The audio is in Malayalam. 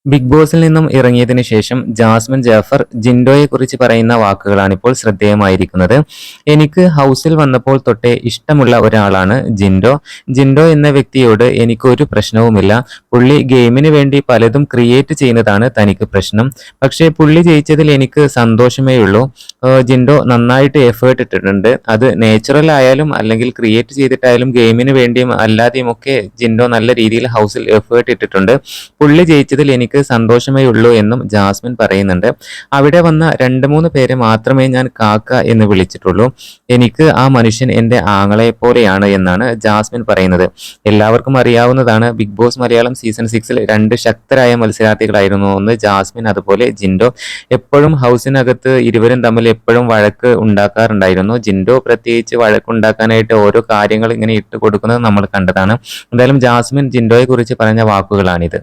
ബിഗ് ബോസിൽ നിന്നും ഇറങ്ങിയതിനു ശേഷം ജാസ്മിൻ ജാഫർ ജിൻഡോയെക്കുറിച്ച് പറയുന്ന വാക്കുകളാണിപ്പോൾ ശ്രദ്ധേയമായിരിക്കുന്നത്. എനിക്ക് ഹൗസിൽ വന്നപ്പോൾ തൊട്ടേ ഇഷ്ടമുള്ള ഒരാളാണ് ജിൻഡോ. ജിൻഡോ എന്ന വ്യക്തിയോട് എനിക്ക് ഒരു പ്രശ്നവുമില്ല. പുള്ളി ഗെയിമിന് വേണ്ടി പലതും ക്രിയേറ്റ് ചെയ്യുന്നതാണ് തനിക്ക് പ്രശ്നം. പക്ഷേ പുള്ളി ജയിച്ചതിൽ എനിക്ക് സന്തോഷമേയുള്ളൂ. ജിൻഡോ നന്നായിട്ട് എഫേർട്ട് ഇട്ടിട്ടുണ്ട്. അത് നേച്ചുറൽ ആയാലും അല്ലെങ്കിൽ ക്രിയേറ്റ് ചെയ്തിട്ടായാലും ഗെയിമിന് വേണ്ടിയും അല്ലാതെയും ഒക്കെ ജിൻഡോ നല്ല രീതിയിൽ ഹൗസിൽ എഫേർട്ട് ഇട്ടിട്ടുണ്ട്. പുള്ളി ജയിച്ചതിൽ എനിക്ക് സന്തോഷമേ ഉള്ളൂ എന്നും ജാസ്മിൻ പറയുന്നുണ്ട്. അവിടെ വന്ന 2-3 പേരെ മാത്രമേ ഞാൻ കാക്ക എന്ന് വിളിച്ചിട്ടുള്ളൂ. എനിക്ക് ആ മനുഷ്യൻ എൻ്റെ ആങ്ങളെ പോലെയാണ് എന്നാണ് ജാസ്മിൻ പറയുന്നത്. എല്ലാവർക്കും അറിയാവുന്നതാണ്, ബിഗ് ബോസ് മലയാളം സീസൺ 6-ൽ 2 ശക്തരായ മത്സരാർത്ഥികളായിരുന്നു. ഒന്ന് ജാസ്മിൻ, അതുപോലെ ജിൻഡോ. എപ്പോഴും ഹൗസിനകത്ത് ഇരുവരും തമ്മിൽ എപ്പോഴും വഴക്ക് ഉണ്ടാക്കാറുണ്ടായിരുന്നു. ജിൻഡോ പ്രത്യേകിച്ച് വഴക്കുണ്ടാക്കാനായിട്ട് ഓരോ കാര്യങ്ങൾ ഇങ്ങനെ ഇട്ട് കൊടുക്കുന്നത് നമ്മൾ കണ്ടതാണ്. എന്തായാലും ജാസ്മിൻ ജിൻഡോയെ കുറിച്ച് പറഞ്ഞ വാക്കുകളാണിത്.